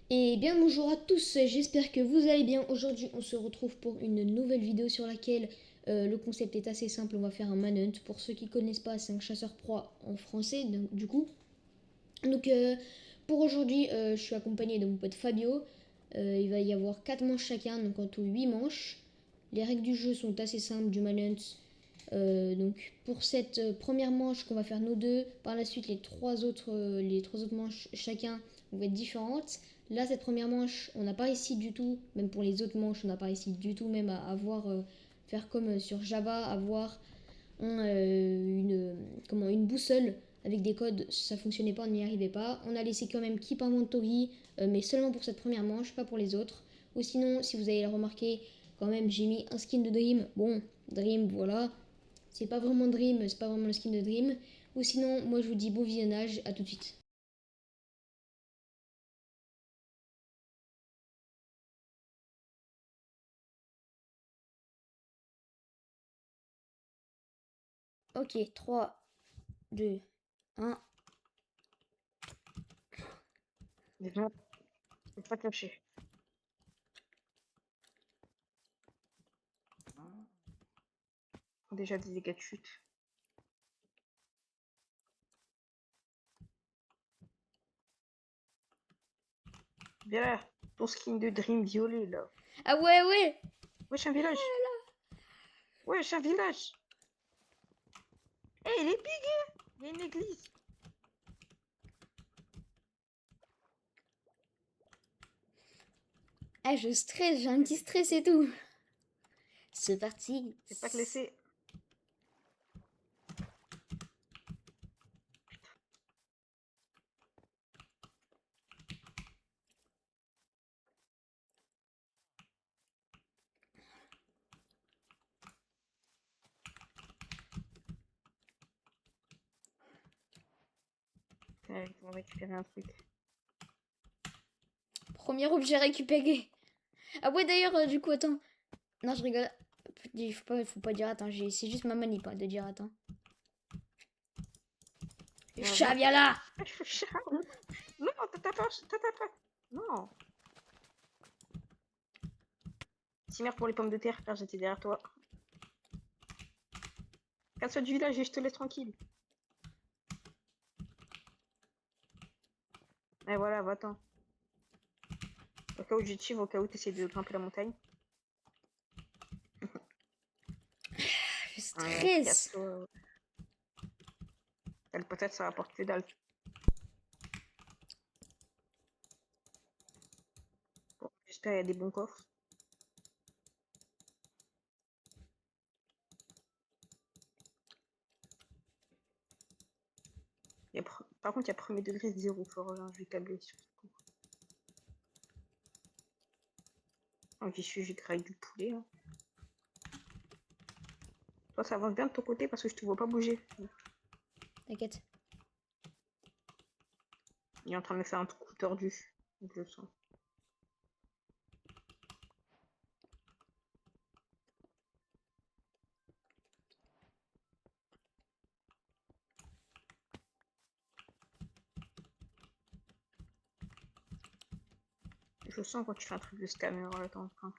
Et bien bonjour à tous, j'espère que vous allez bien. Aujourd'hui on se retrouve pour une nouvelle vidéo sur laquelle le concept est assez simple, on va faire un manhunt. Pour ceux qui ne connaissent pas, c'est un chasseur-proie en français du coup. Donc pour aujourd'hui je suis accompagné de mon pote Fabio. Il va y avoir 4 manches chacun, donc en tout 8 manches. Les règles du jeu sont assez simples du manhunt. Donc pour cette première manche qu'on va faire nous deux, par la suite les trois autres manches chacun vont être différentes. Là cette première manche on n'a pas réussi du tout, même pour les autres manches on n'a pas réussi du tout même à avoir faire comme sur Java, avoir une boussole avec des codes, ça fonctionnait pas, on n'y arrivait pas. On a laissé quand même Keep Inventory, mais seulement pour cette première manche, pas pour les autres. Ou sinon, si vous avez remarqué, quand même j'ai mis un skin de Dream. Bon, Dream, voilà, c'est pas vraiment Dream, c'est pas vraiment le skin de Dream. Ou sinon, moi je vous dis bon visionnage, à tout de suite. Ok, 3, 2, 1. Déjà, faut pas te lâcher. Déjà des dégâts de chute. Viens là, ton skin de Dream violet là. Ah ouais, ouais. Wesh, un village. Wesh, un village. Eh, il est big, hein. Il y a une église. Ah, je stresse, j'ai un petit stress et tout. C'est parti. Je vais pas te laisser. Ils vont récupérer un truc. Premier objet récupéré. Ah ouais, d'ailleurs, du coup, attends. Non, je rigole. Faut pas dire attends, c'est juste ma manip de dire attends. Chat, Viens. viens là. Je suis Charles. Non, t'as pas. Non. Timère pour les pommes de terre, car j'étais derrière toi. Casse-toi du village et je te laisse tranquille. Et voilà, va-t'en. Au cas où je te au cas où tu essaies de grimper la montagne. Je Ouais, stresse. casse-toi. Le patate, ça rapporte que dalle. Bon, j'espère qu'il y a des bons coffres. Par contre, il y a premier degré 0 fort, hein, je vais câbler sur ce coup. Oh, j'y suis, j'ai graillé du poulet. Hein. Toi, ça avance bien de ton côté parce que je te vois pas bouger. T'inquiète. Il est en train de me faire un coup tordu. Donc, je le sens. Je le sens quand tu fais un truc de scammer là, t'es en train.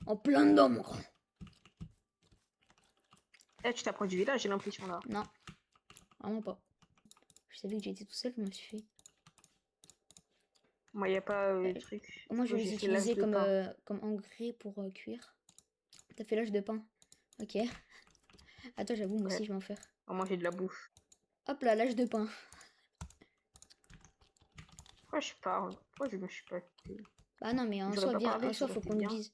En plein dedans, mon grand. Eh, tu t'approches du village, j'ai l'impression là. Non, vraiment pas. Je savais que j'étais tout seul, je me suis fait. Moi, il n'y a pas Euh, de truc. Moi, je Moi, vais j'ai les fait l'âge utiliser de pain. comme engrais pour cuire. T'as fait l'âge de pain. Ok. Attends, j'avoue, moi Ouais. aussi, je vais en faire. On va manger de la bouffe. Hop là, l'âge de pain. Pourquoi je parle? Pourquoi je me suis pas écouté? Bah non, mais en J'aurais soi, pas viens, parlé, en ça soi, aurait faut été qu'on nous bien. dise.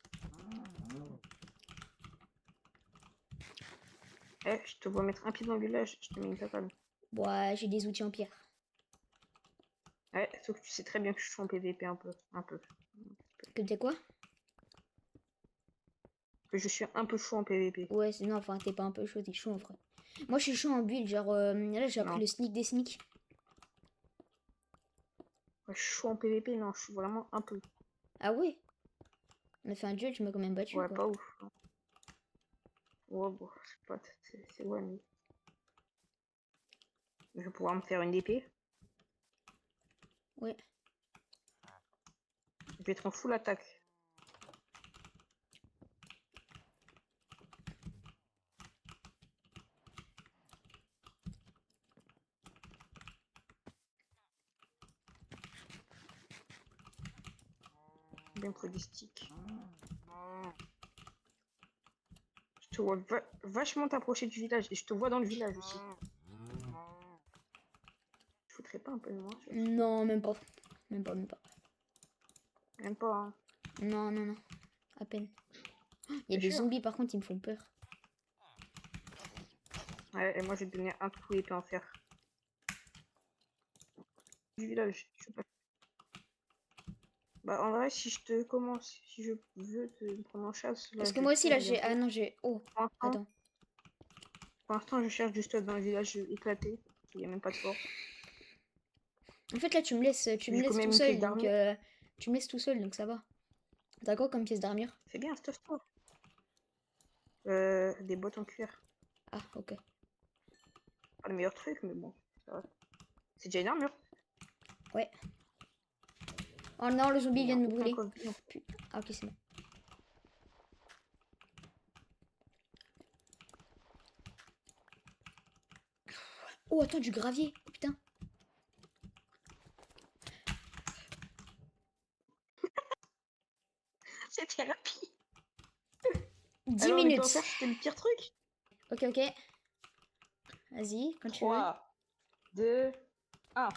Eh, je te vois mettre un pied dans le village, je te mets une tatane. Ouais, j'ai des outils en pierre. Ouais, sauf que tu sais très bien que je suis en PVP un peu. Un peu. Que t'es quoi? Que je suis un peu chaud en PVP. Ouais, non, enfin, t'es pas un peu chaud, t'es chaud en vrai. Moi, je suis chaud en build, genre, là, j'ai appris Non. le sneak des sneaks. Ouais, je suis chaud en PVP, non, je suis vraiment un peu. Ah ouais? On a fait un duel, tu m'as quand même battu, Ouais, quoi. pas ouf. Ouais, bon, c'est ouais, mais je vais pouvoir me faire une épée. Ouais. Je vais être en full attaque. Bien pour des sticks. Je te vois vachement t'approcher du village et je te vois dans le village aussi. Je foutrais pas un peu de moi. Non, même pas. Même pas, même pas. Même pas. Hein. Non, non, non. À peine. Il y a T'es des sûr? zombies par contre, ils me font peur. Ouais, et moi je vais te donner un coup épée en fer. Du village. Je sais pas. Bah en vrai, si je te commence, si je veux te prendre en chasse, là Parce que je moi aussi, là, tourne j'ai... bientôt. Ah non, j'ai... Oh, Pour l'instant, attends. pour l'instant, je cherche juste dans le village éclaté. Il n'y a même pas de force. En fait, là, tu me laisses J'ai quand même tout une pièce seul, donc... d'armure. Tu me laisses tout seul, donc ça va. T'as quoi comme pièce d'armure? C'est bien, stuff toi. Des bottes en cuir. Ah, ok. Pas le meilleur truc, mais bon, ça va. C'est déjà une armure. Ouais. Oh non, le zombie Il n'y vient a de me aucun brûler. coffre. Non. Putain. Ah, ok, c'est bon. Oh, attends, du gravier. Oh, putain. C'était rapide. 10 Alors, l'épée en minutes. fer, c'était le pire truc. Ok, ok. Vas-y, quand tu veux. 3, 2, 1.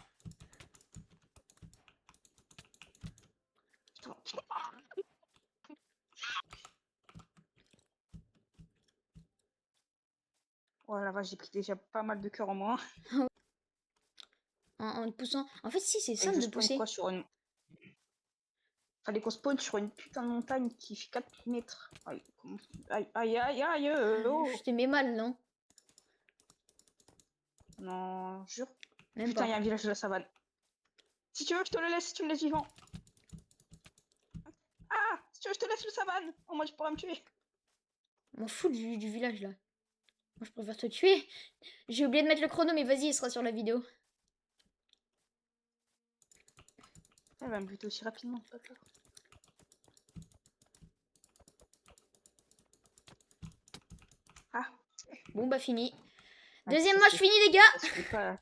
Putain. Oh la vache, j'ai pris déjà pas mal de cœur en moins. En te poussant. En fait, si, c'est Fallait que simple je de spawn pousser. quoi sur une. Fallait qu'on spawn sur une putain de montagne qui fait 4 mètres. Aïe, aïe, aïe, aïe, aïe, oh. Je te mets mal, non? Non, jure. Même Putain, il pas. y a un village de la savane. Si tu veux, je te le laisse, si tu me laisses vivant. Ah, si tu veux, je te laisse le savane. Au moins, tu pourras me tuer. M'en fous du village, là. Moi, je préfère te tuer. J'ai oublié de mettre le chrono, mais vas-y, il sera sur la vidéo. Elle va me buter aussi rapidement, pas peur. Ah, Bon, bah, fini. ouais, Deuxième ça match se fini, les ça se gars. fait pas.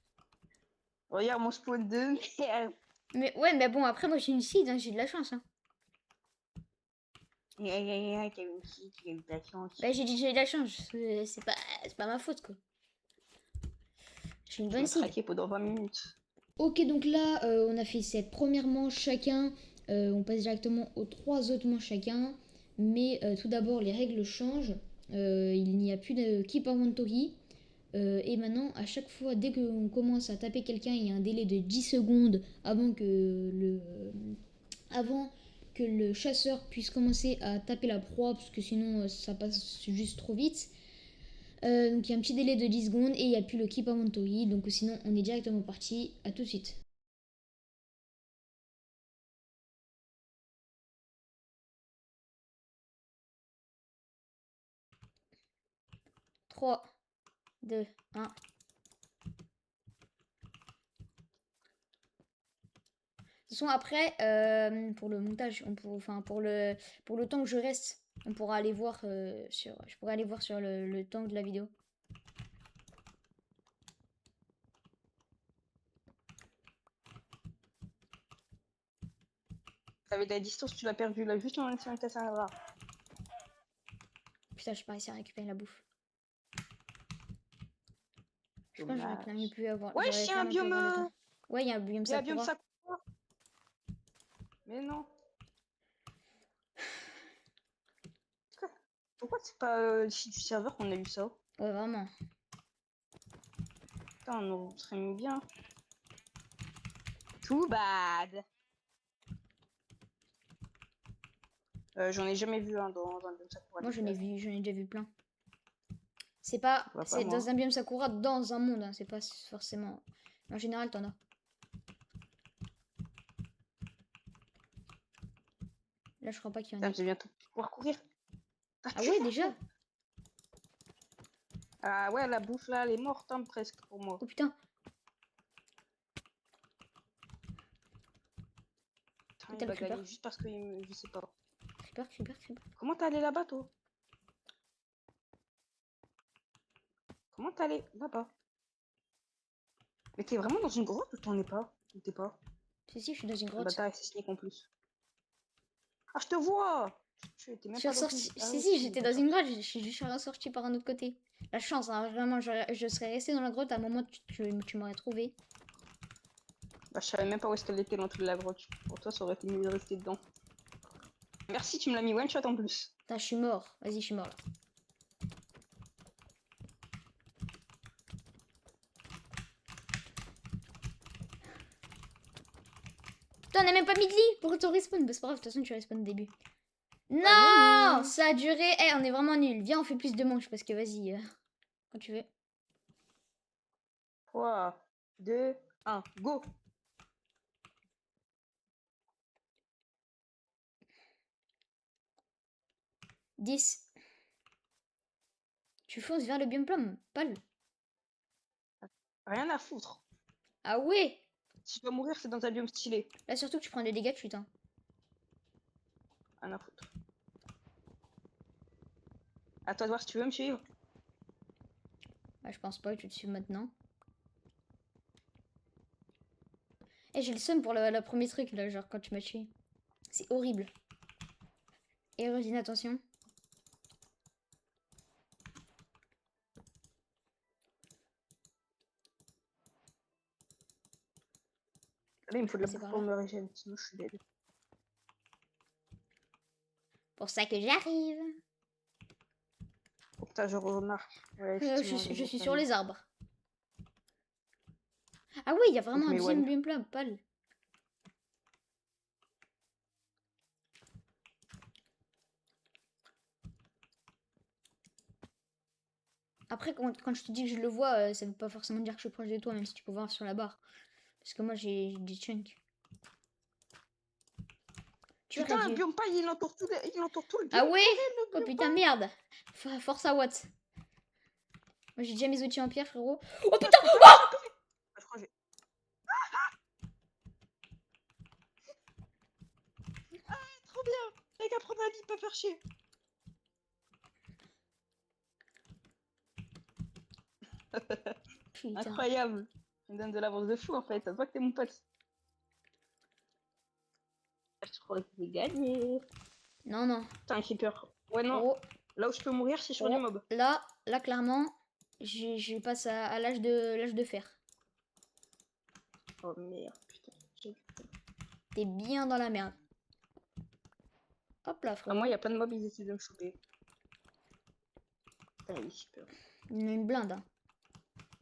Regarde mon spawn de merde. Mais ouais, mais bon, après, moi, j'ai une seed, hein, j'ai de la chance. Hein. T'as une fille qui a eu de la chance. Bah, j'ai dit j'ai de la chance. C'est pas ma faute, quoi. J'ai une Je bonne vais seed. traquer pendant 20 minutes. Ok, donc là, on a fait cette première manche chacun. On passe directement aux 3 autres manches chacun. Mais tout d'abord, les règles changent. Il n'y a plus de keep inventory. Et maintenant, à chaque fois, dès qu'on commence à taper quelqu'un, il y a un délai de 10 secondes avant que le chasseur puisse commencer à taper la proie, parce que sinon ça passe juste trop vite. Donc il y a un petit délai de 10 secondes et il n'y a plus le keep inventory, donc sinon on est directement parti. À tout de suite. Trois, deux, un. De toute façon, après, pour le montage, enfin pour le temps que je reste, on pourra aller voir je pourrais aller voir sur le temps de la vidéo. T'avais de la distance, tu l'as perdu là, juste en étant cassé un rat. Putain, je pas réussi à récupérer la bouffe. Je pense que j'aurais quand même Dommage. pu avoir. Ouais, J'aurais il y a quand un même pu avoir le biome. temps. Ouais, il y a un biome Il y a un biome Sakura. Sakura. Mais non. Pourquoi c'est pas ici du serveur qu'on a eu ça? Ouais, vraiment. Putain, on serait mis bien. Too bad. J'en ai jamais vu un dans un biome Sakura. Moi, j'en ai déjà vu plein. C'est pas. Bah, pas C'est moi. dans un biome Sakura, dans un monde. Hein, c'est pas forcément. En général, t'en as. Là, je crois pas qu'il y en Putain, ait. je vais bientôt pouvoir courir. Ah ouais, déjà? Ah ouais, la bouffe là, elle est morte hein, presque pour moi. Oh putain. Quel va creeper? gagner juste parce que je sais pas. Creeper, creeper, creeper. Comment t'es allé là-bas, toi? Comment t'es allé là-bas? Mais t'es vraiment dans une grotte ou t'en es pas? Ou t'es pas? Si, je suis dans une Le grotte. bâtard, c'est sneak en plus. Ah, je te vois! Tu étais Je même suis pas dans ressortie. une... Ah Si, oui, si, si, j'étais t'es dans une sorti. grotte. Je suis juste ressortie par un autre côté. La chance, hein, vraiment, je serais restée dans la grotte. À un moment, tu m'aurais trouvé. Bah, je savais même pas où est-ce qu'elle était l'entrée de la grotte. Pour toi, ça aurait été mieux de rester dedans. Merci, tu me l'as mis one shot en plus. Putain, je suis mort. Vas-y, je suis mort là. Putain, on a même pas mis de lit pour ton respawn. Bah, c'est pas grave, de toute façon, tu respawn au début. Ah, mais Non, oui. ça a duré. Eh, on est vraiment nuls. Viens, on fait plus de manches parce que vas-y, quand tu veux. 3, 2, 1, go! 10. Tu fonces vers le biome plomb. Pal. Rien à foutre. Ah ouais. Si tu dois mourir, c'est dans un biome stylé. Là, surtout que tu prends des dégâts de chute. Hein. Rien à foutre. À toi de voir si tu veux me suivre. Bah, je pense pas que tu te suives maintenant. Eh, j'ai le seum pour le premier truc là, genre quand tu m'as tué. C'est horrible. Et Rosine, attention. Là, il me faut de la C'est bouffe par pour là. me régénérer, sinon je suis dead. Pour ça que j'arrive. Oh putain, je remarque. Ouais, effectivement, Je je suis vois sur ça. les arbres. Ah oui, il y a Donc, vraiment un mais deuxième one. biome plomb. Pal. Après, quand je te dis que je le vois, ça veut pas forcément dire que je suis proche de toi, même si tu peux voir sur la barre. Parce que moi, j'ai des chunks. Tu aurais Putain, un dû. biome paille, il entoure tout le Ah biome ouais. forêt, le Oh biome putain, paille. merde. Force à Watt. Moi, j'ai déjà mes outils en pierre, frérot. Oh Putain, putain. tu peux pas m'échapper. Ah, je crois que j'ai... Trop bien. T'as qu'à prendre un lit, pas faire chier. Putain. Incroyable. Tu me donnes de l'avance de fou en fait. Ça se voit que t'es mon pote. Je crois que j'ai gagné. Non, non. Putain, un creeper. Ouais, non. Oh, Là où je peux mourir, c'est sur les oh. mobs. Là, clairement, je passe à l'âge de fer. Oh merde, putain. T'es bien dans la merde. Hop là, Ah, moi, il y frérot. a plein de mobs, ils essaient de me choper. Putain, il est super. Il y en a une blinde. Hein.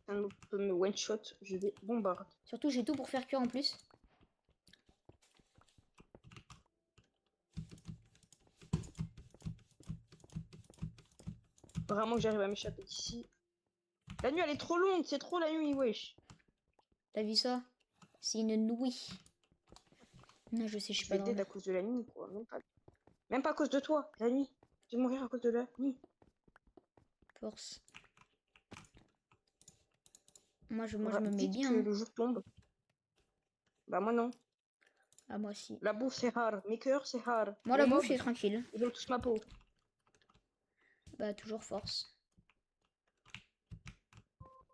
Un mob peut me one-shot, je vais bombarde. Surtout, j'ai tout pour faire cuire en plus. Vraiment que j'arrive à m'échapper d'ici. La nuit, elle est trop longue, c'est trop la nuit, wesh. T'as vu ça? C'est une nouille. Non, je sais, je suis Je pas vais dans dead le... à cause de la nuit, quoi. Même pas à cause de toi, la nuit. Je vais mourir à cause de la nuit. Force. Moi, je me mets Vite bien. que Hein. le jour tombe. Bah, moi non. Ah, moi aussi. La bouffe, c'est rare. Mes cœurs, c'est rare. Moi, Les la bouffe, mobs, c'est tranquille. ils ont tous ma peau. Bah, toujours force.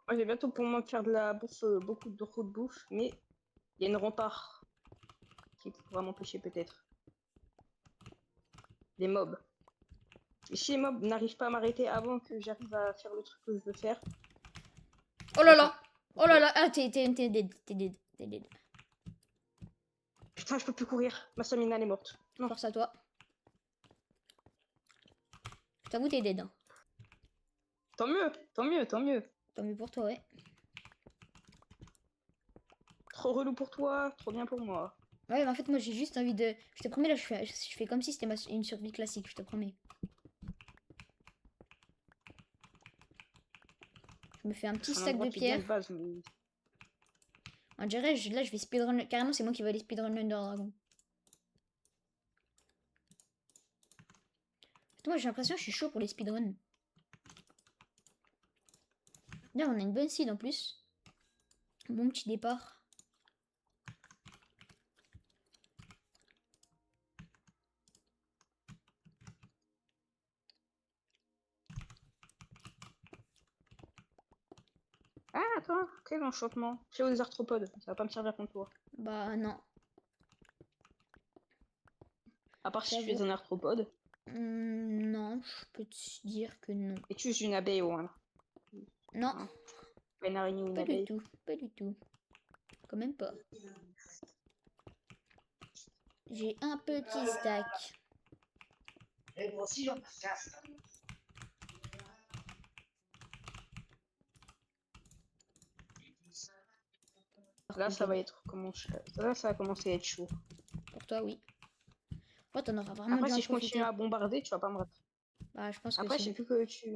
Moi, j'ai bientôt pour moi faire de la bouffe, beaucoup de trop de bouffe, mais il y a une rempart qui pourra m'empêcher peut-être. Les mobs. Et si les mobs n'arrivent pas à m'arrêter avant que j'arrive à faire le truc que je veux faire. Oh là là! Oh là là! Ah, t'es dead. T'es dead. T'es dead. Putain, je peux plus courir. Ma stamina elle est morte. Non. Force à toi. Je t'avoue, t'es dead. Hein. Tant mieux, tant mieux, tant mieux. Tant mieux pour toi, ouais. Trop relou pour toi, trop bien pour moi. Ouais, mais en fait, moi, j'ai juste envie de... Je te promets, là, je fais comme si c'était une survie classique, je te promets. Je me fais un petit C'est un stack endroit de qui est bien pierre. de base, mais... On dirait, là, je vais speedrun. Carrément, c'est moi qui vais aller speedrun l'Under Dragon. Moi, j'ai l'impression que je suis chaud pour les speedruns. Là, on a une bonne seed en plus. Bon petit départ. Ah, attends, quel enchantement. Cléo des arthropodes, ça va pas me servir contre toi. Bah non, À part si tu es j'avoue. un arthropode Non, je peux te dire que non. et tu es une abeille ou un. Non, Hein, pas une araignée ou une pas du abeille. tout, pas du tout. Quand même pas. J'ai un petit stack. Là, ça va être Là, ça va commencer à être chaud. Pour toi, oui. Oh, t'en auras vraiment Après, dû en si je continue profiter. à bombarder, tu vas pas me rattraper. Bah, je pense que Après, si. j'ai vu que tu.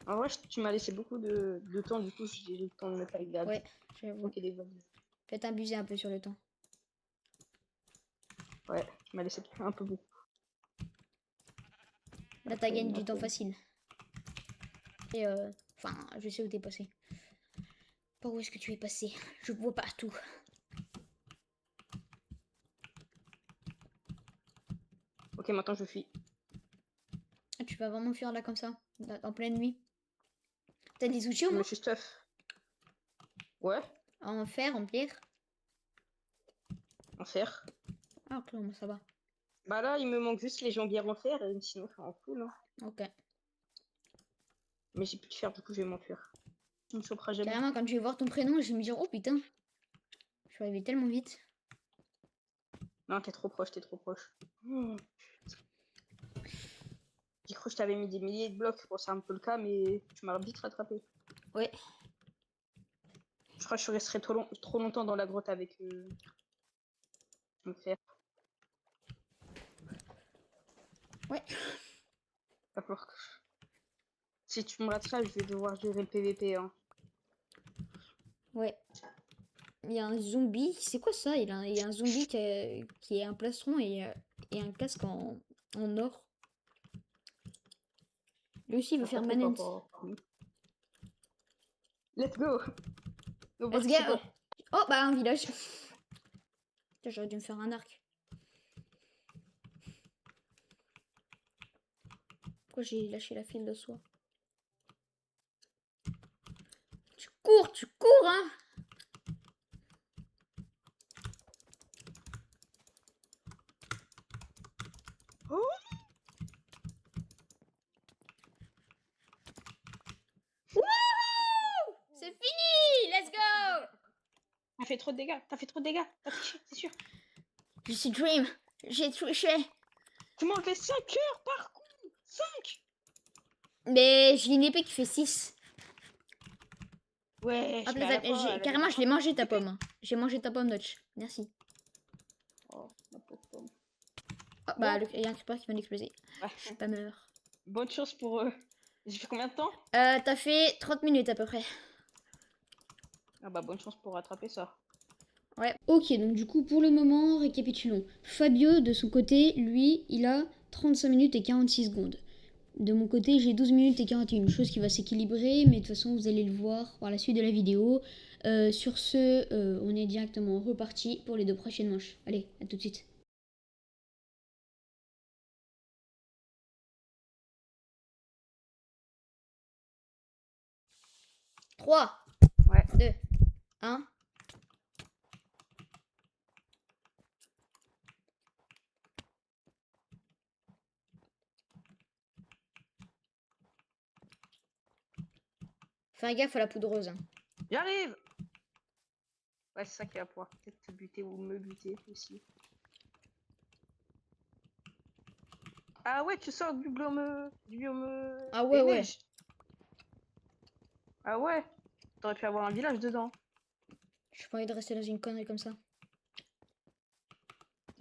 En vrai, tu m'as laissé beaucoup de temps, du coup, j'ai eu le temps de me faire des Ouais, j'avoue. Ok, des vagues. Faites abuser un peu sur le temps. Ouais, tu m'as laissé un peu beaucoup. Là, t'as gagné du temps facile. Et enfin, je sais où t'es passé. Par où est-ce que tu es passé? Je vois partout. Ok, maintenant je fuis. Ah, tu vas vraiment fuir là comme ça? En pleine nuit? T'as des outils au Je me moins? suis stuff. Ouais, En fer, en pierre? en fer. Ah, ok, moi ça va. Bah là, il me manque juste les jambières en fer, et sinon, c'est en full. Hein. Ok. Mais j'ai plus de fer, du coup, je vais m'enfuir. Tu me choperas jamais. Carrément, quand je vais voir ton prénom, je vais me dire, oh putain, je suis arrivé tellement vite. Non, t'es trop proche, t'es trop proche. Oh. J'ai cru que je t'avais mis des milliers de blocs. Bon, c'est un peu le cas, mais tu m'as vite rattrapé. Ouais. Je crois que je resterai trop longtemps dans la grotte avec le fer. Ouais. Va falloir que... Si tu me rattrapes, je vais devoir gérer le PVP. Hein. Ouais. Il y a un zombie. C'est quoi ça? Il y a un zombie qui est un plastron et un casque en or. Lui aussi, il veut Pas faire trop pas Manhunt. pour... Let's go. Nos Let's go! participants. Oh, bah, un village. Putain, j'aurais dû me faire un arc. Pourquoi j'ai lâché la file de soie? Tu cours, hein! Oh, Wouhou! C'est fini! Let's go! t'as fait trop de dégâts. T'as fait trop de dégâts. T'as triché, c'est sûr. Je suis Dream. J'ai triché. Tu m'as enlevé 5 heures par coup. 5. Mais j'ai une épée qui fait 6. Ouais, Hop, mais à la fin, elle avait carrément, des je l'ai mangé ta pomme. J'ai mangé ta pomme, Notch. Merci. Oh, ma pauvre pomme. Oh, bah, Bon, il y a un creeper qui vient d'exploser. ouais. Je suis pas mort. Bonne chance pour eux. J'ai fait combien de temps? T'as fait 30 minutes à peu près. Ah bah bonne chance pour rattraper ça. Ouais. Ok, donc du coup, pour le moment, récapitulons. Fabio, de son côté, lui, il a 35 minutes et 46 secondes. De mon côté, j'ai 12 minutes et 41, chose qui va s'équilibrer, mais de toute façon, vous allez le voir par la suite de la vidéo. Sur ce, on est directement reparti pour les 2 prochaines manches. Allez, à tout de suite. 3, Ouais. 2, 1. Fais gaffe à la poudreuse. Hein. J'arrive. Ouais, c'est ça qui va pouvoir peut-être te buter ou me buter aussi. Ah ouais, tu sors du biome Ah ouais, des ouais. neiges. Ah ouais. T'aurais pu avoir un village dedans. J'ai pas envie de rester dans une connerie comme ça.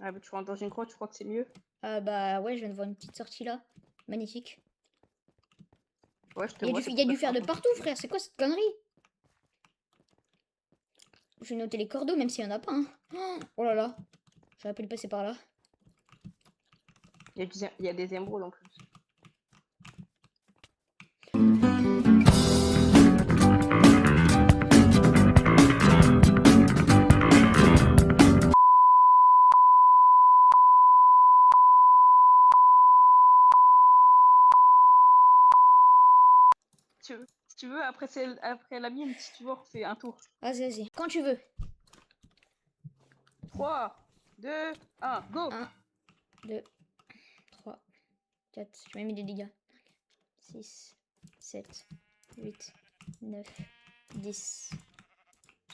Ah bah tu rentres dans une grotte, tu crois que c'est mieux? Ah bah ouais, je viens de voir une petite sortie là. Magnifique. Ouais, je te Il vois. y a du fer de partout, frère. C'est quoi cette connerie? Je vais noter les cordeaux, même s'il y en a pas. Hein. Oh là là. J'aurais pu le passer par là. Il y a des émeraudes en plus. tu veux, après la mienne, si tu veux, on refait un tour. Vas-y, vas-y. Quand tu veux. 3, 2, 1, go! 1, 2, 3, 4. Je m'ai mis des dégâts. 6, 7, 8, 9, 10.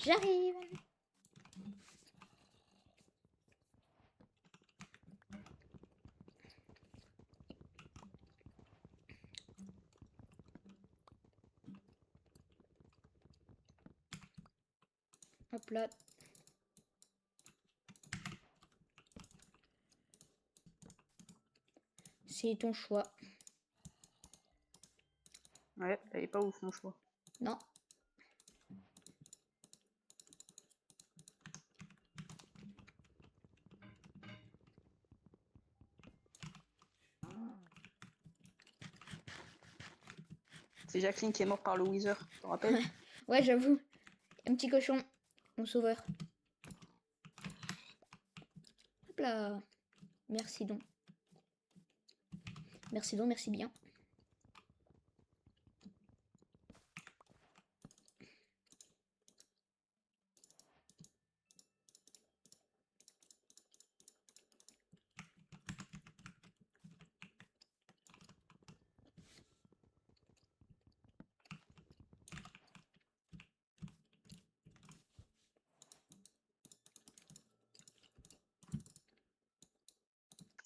J'arrive. Hop là. C'est ton choix. Ouais, elle est pas ouf mon choix. Non. C'est Jacqueline qui est morte par le Wither, tu te rappelles? Ouais, j'avoue. Un petit cochon. Mon sauveur. Hop là. Merci donc. Merci donc, merci bien.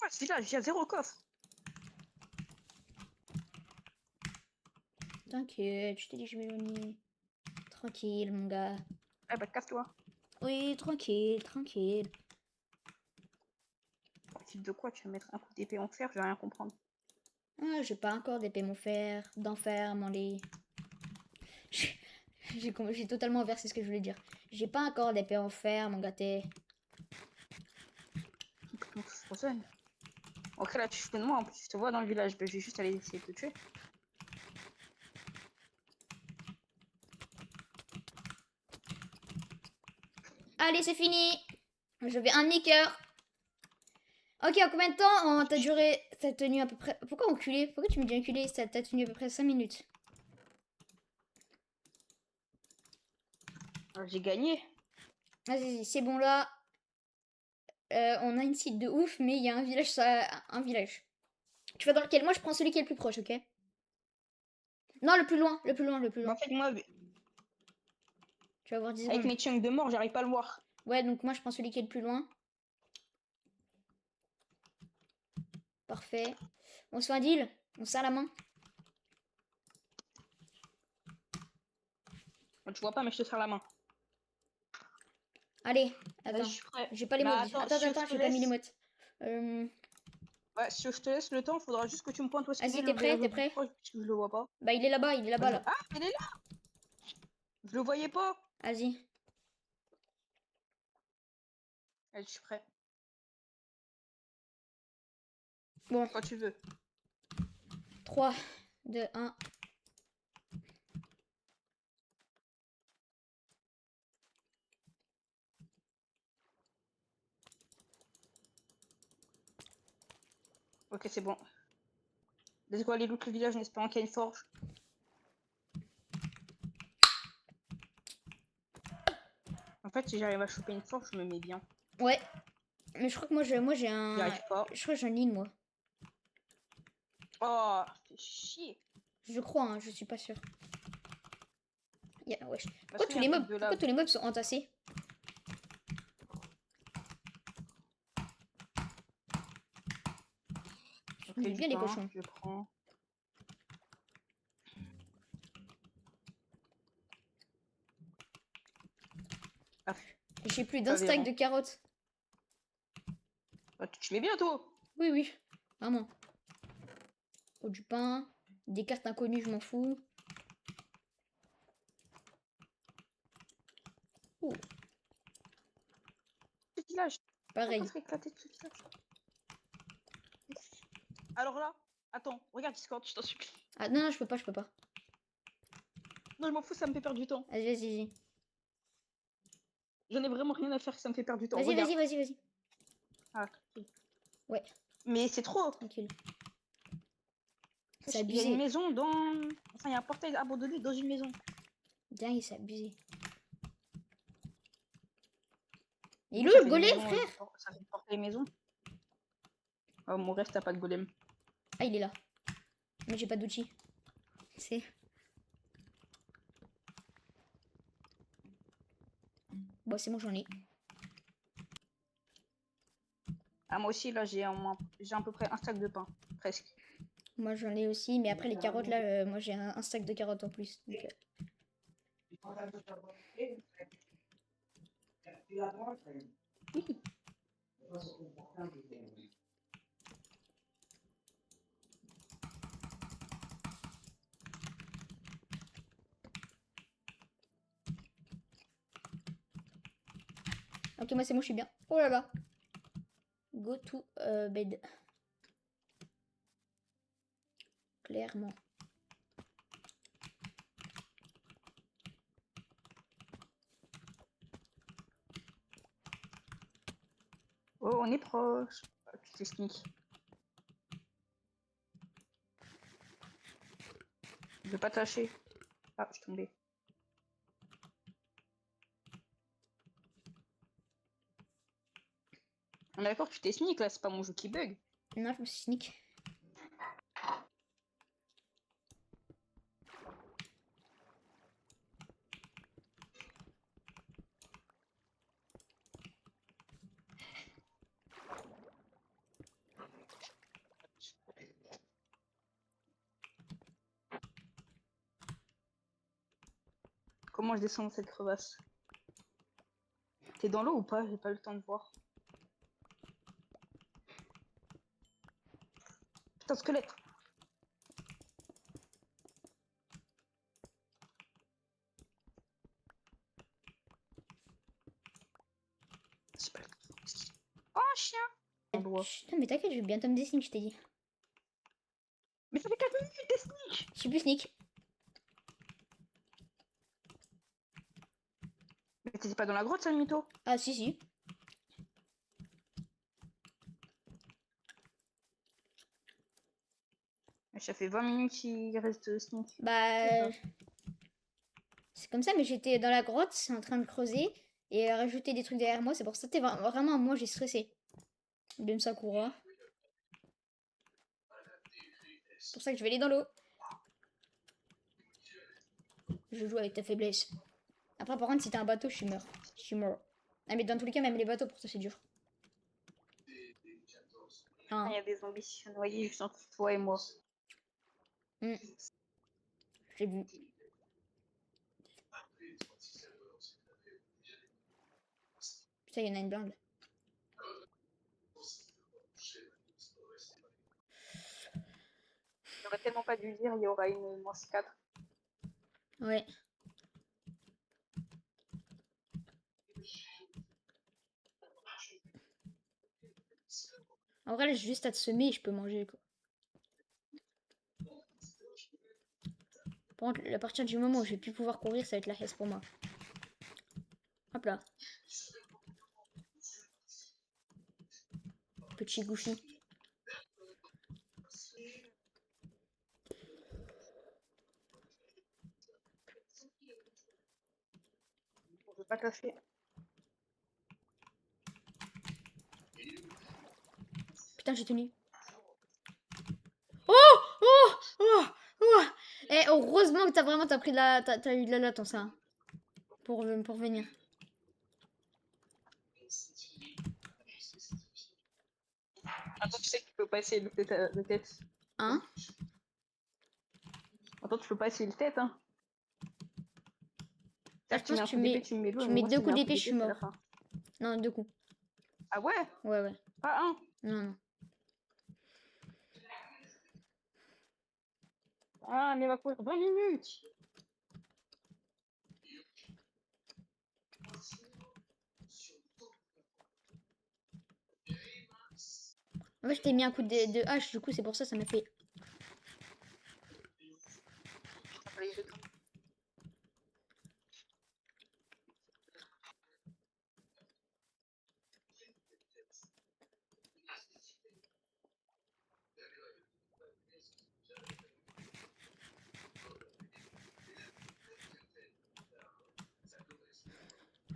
Ouais, c'est là, j'ai 0 coffre. T'inquiète, je t'ai dit que je m'éloignais. Tranquille, mon gars. Eh bah, casse-toi. Oui, tranquille, tranquille. Type de quoi tu vas mettre un coup d'épée en fer? Je vais rien comprendre. Ah, j'ai pas encore d'épée mon fer, d'enfer, mon lit. J'ai totalement inversé ce que je voulais dire. J'ai pas encore d'épée en fer, mon gâté. Frozen. Ok, là, tu fous de moi. En plus, je te vois dans le village. Ben, je vais juste aller essayer de te tuer. Allez, c'est fini. Je vais un niqueur. Ok, en combien de temps t'as duré ta tenue à peu près? Pourquoi enculé? Pourquoi tu me dis enculé? Ça t'a tenu à peu près 5 minutes. J'ai gagné. Vas-y, c'est bon là. On a une site de ouf, mais il y a un village, un village. Tu vas dans lequel? Moi, je prends celui qui est le plus proche, ok? Non, le plus loin, le plus loin, le plus Mais loin. en fait, moi, Tu vas avoir 10 avec secondes. mes chunks de mort, j'arrive pas à le voir. Ouais, donc moi, je prends celui qui est le plus loin. Parfait. On se fait un deal? On serre la main? Bon, tu vois pas, mais je te serre la main. Allez, Vas-y, attends. je suis prêt. J'ai pas les Mais mots. attends, Attends, j'ai pas mis les mots. Ouais, si je te laisse le temps, faudra juste que tu me pointes où est-ce qu'il Vas-y, est t'es le prêt? village T'es le plus prêt? proche, parce que je le vois pas. Bah, il est là-bas, là. Ah, il est là! Je le voyais pas! Vas-y. Allez, je suis prêt. Bon, Quand tu veux. 3, 2, 1. Ok, c'est bon. Let's go aller loot le village en espérant qu'il y a une forge. En fait, si j'arrive à choper une forge, je me mets bien. Ouais. Mais je crois que moi, j'ai J'y un... arrive pas. Je crois que j'ai un lead, moi. Oh, fais chier. Je crois, hein, je suis pas sûre. Wesh. Parce qu'il y a un truc de Pourquoi lave. tous les mobs sont entassés? Ok, J'aime du bien les pain, cochons. je prends. Ah, J'ai plus d'un pas stack verrant. de carottes. Bah, tu mets bien, toi. Oui, oui. Vraiment. Oh, du pain. Des cartes inconnues, je m'en fous. Ouh, Ce village. Pourquoi pareil. fait éclater ce village? Alors là, attends, regarde Discord, je t'en supplie. Ah non, non, je peux pas, je peux pas. Non, je m'en fous, ça me fait perdre du temps. Vas-y, vas-y, J'en ai vraiment rien à faire, ça me fait perdre du temps. vas-y. Regarde. Vas-y. Ah, ok. Ouais, Mais c'est trop. tranquille. C'est Il y a abusé. une maison dans... Enfin, il y a un portail abandonné dans une maison. Dingue, c'est abusé. Il est Oui, où ça le fait une golem, maison, frère? ça fait portail maison. Oh, mon reste, t'as pas de golem. Ah, il est là. Mais j'ai pas d'outils. C'est... Bon, c'est bon, j'en ai. Ah, moi aussi, là, j'ai à peu près un sac de pain. Presque. Moi, j'en ai aussi. Mais après, les carottes, là, moi, j'ai un stack de carottes en plus. Donc, Ok, moi, c'est bon, je suis bien. Oh là là. Go to bed. Clairement. Oh, on est proche. Ah, tu t'es sneak. Je vais pas te lâcher. Ah, je suis tombée. On est d'accord, tu t'es sneak là, c'est pas mon jeu qui bug. Non, je me suis sneak. Comment je descends cette crevasse? T'es dans l'eau ou pas? J'ai pas eu le temps de voir. Putain, squelette! C'est pas le... Oh, un chien! Endroit. Chut, non, mais t'inquiète, je vais bientôt me dessiner, je t'ai dit. Mais ça fait 4 minutes, t'es sneak! Je suis plus sneak. Mais t'étais pas dans la grotte, ça, le mytho? Ah, si, si. Ça fait 20 minutes qu'il reste sneak. Bah, c'est comme ça, mais j'étais dans la grotte, c'est en train de creuser et rajouter des trucs derrière moi. C'est pour ça que vraiment, moi, j'ai stressé. Bim Sakura. C'est pour ça que je vais aller dans l'eau. Je joue avec ta faiblesse. Après, par contre, si t'as un bateau, je suis mort. Je suis mort. Ah, mais dans tous les cas, même les bateaux, pour toi, c'est dur. Il Hein. y a des zombies qui sont noyés juste entre toi et moi. J'ai vu. Putain, il y en a une blinde. J'aurais tellement pas dû dire, il y aura une -4. Ouais. En vrai, j'ai juste à te semer et je peux manger, quoi. Par contre, à partir du moment où je vais plus pouvoir courir, ça va être la hesse pour moi. Hop là. Petit goofy. On peut pas cacher. Putain, j'ai tenu. Oh, oh, oh, oh. Eh, heureusement que t'as pris de la, t'as eu de la latence, hein, pour venir. Attends, tu sais que tu peux pas essayer de tête. Hein? Attends, tu peux pas essayer le tête, hein. Ah, C'est-à-dire je que tu mets pense un que coup d'épée, tu me mets l'eau, et tu mets moi je deux te mets coups un coup d'épée, je d'épée, suis c'est la mort. fin. Non, deux coups. Ah ouais? Ouais, ouais. Pas un? Non, non. Ah, mais il va courir 20 minutes! En fait, je t'ai mis un coup de hache, du coup, c'est pour ça, ça m'a fait. Putain, fallait que je tombe.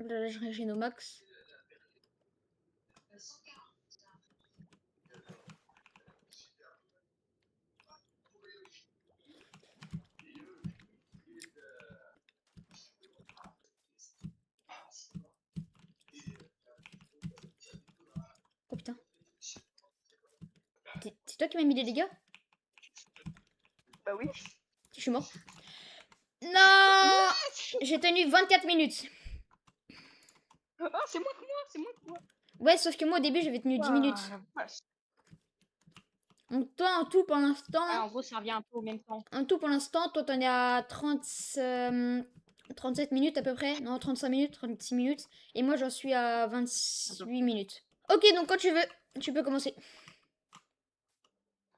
Là, je régène au max. Oh putain. C'est toi qui m'as mis des dégâts? Bah oui. Je suis mort. Non! J'ai tenu 24 minutes. Oh, c'est moi que moi. Ouais, sauf que moi au début j'avais tenu 10 minutes. La vache. Donc toi en tout pour l'instant, Ouais, en gros, ça revient un peu au même temps. toi t'en es à 37 minutes à peu près. Non, 35 minutes, 36 minutes. Et moi j'en suis à 28 minutes. Ok, donc quand tu veux, tu peux commencer.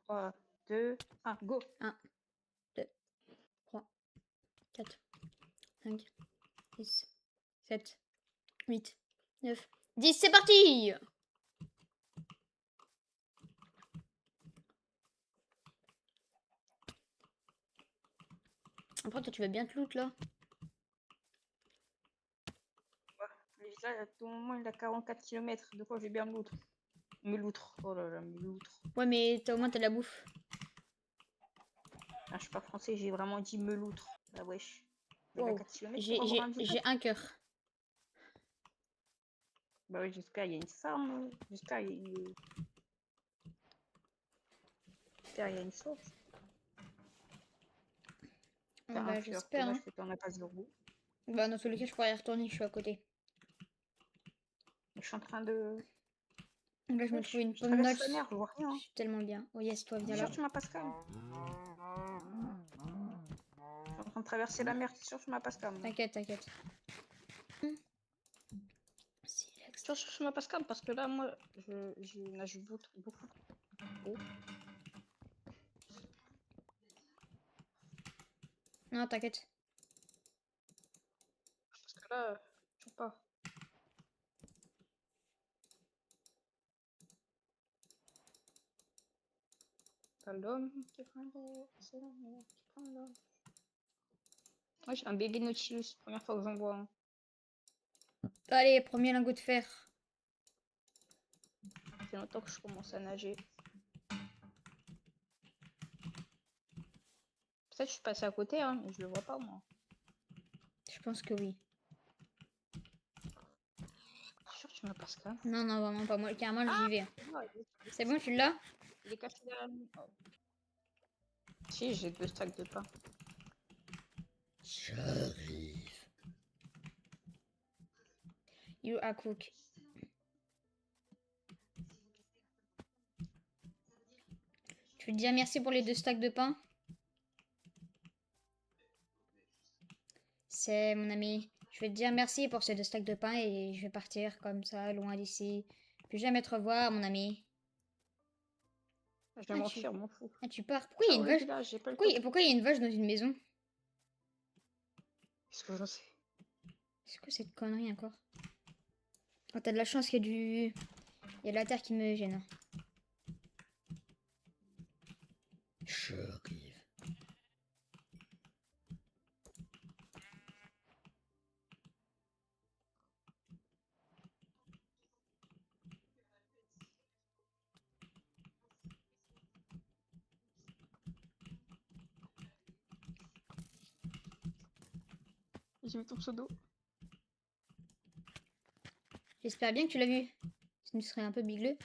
3, 2, 1, go. 1, 2, 3, 4, 5, 6, 7, 8, 9, 10, c'est parti! Après, toi, tu vas bien te loot là. Le village, à tout moment, il a 44 km. De quoi je vais bien me loutre. Me loutre. Oh là là, me loutre. Ouais, mais au moins, t'as de la bouffe. Ah, je suis pas français, j'ai vraiment dit me loutre. Ah wesh. Il a Wow. 4 km pour avoir un village. J'ai un cœur. Bah oui, j'espère il y a une farm. J'espère il y a une... J'espère il y a une source. T'as un Bah, fleur, j'espère. dommage Hein. que t'en as pas zéro. Bah, dans tous les cas, je pourrais y retourner, je suis à côté. Je suis en train de... Là, je me trouve une Je pomme traverse noche. la mer, je vois rien. Je suis tellement bien. Oh yes, toi, viens T'es là. sûr que tu m'as Pascal? Je suis en train de traverser la mer, t'es sûr que tu m'as Pascal? T'inquiète, t'inquiète. T'es sûr que tu m'as Pascal? Parce que là, moi, je nage beaucoup. Oh. Non, t'inquiète. Parce que là, je sais pas. T'as l'homme qui prend l'eau, c'est l'homme qui prend l'eau. Moi, j'ai un bébé Nautilus, première fois que j'en vois un. Allez, premier lingot de fer. Ça fait longtemps que je commence à nager. Peut-être que je suis passée à côté, hein, mais je le vois pas, moi. Je pense que oui. T'es sûr que tu m'as Pascal? Non, non, vraiment pas. Moi, carrément, j'y vais. C'est bon, tu l'as? Il est caché derrière nous. Oh. Si, j'ai 2 stacks de pain. J'arrive. You are cook. Tu veux te dire merci pour les 2 stacks de pain? C'est mon ami. Je vais te dire merci pour ces 2 stacks de pain et je vais partir comme ça, loin d'ici. Plus jamais te revoir, mon ami. Je vais m'enfuir, m'en fous. Ah, tu pars. Pourquoi il y a une vache? Village, j'ai pas le Pourquoi il y a une vache dans une maison? Qu'est-ce que j'en sais? C'est quoi cette connerie encore? Oh, t'as de la chance qu'il y a du... Il y a de la terre qui me gêne. J'arrive. J'ai vu ton pseudo. J'espère bien que tu l'as vu. Sinon tu serais un peu bigleux.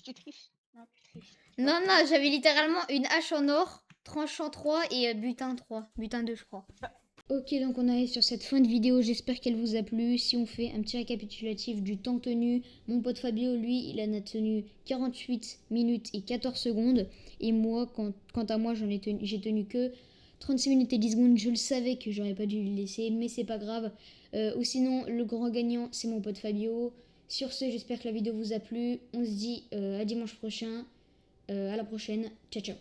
Tu triches. Non, tu triches. Non, non, j'avais littéralement une hache en or, tranchant 3 et butin 3. Butin 2, je crois. Ok, donc on arrive sur cette fin de vidéo, j'espère qu'elle vous a plu. Si on fait un petit récapitulatif du temps tenu, mon pote Fabio, lui, il en a tenu 48 minutes et 14 secondes. Et moi, quant à moi, j'ai tenu que 36 minutes et 10 secondes. Je le savais que j'aurais pas dû le laisser, mais c'est pas grave. Ou sinon, le grand gagnant, c'est mon pote Fabio. Sur ce, j'espère que la vidéo vous a plu. On se dit à dimanche prochain. À la prochaine. Ciao, ciao.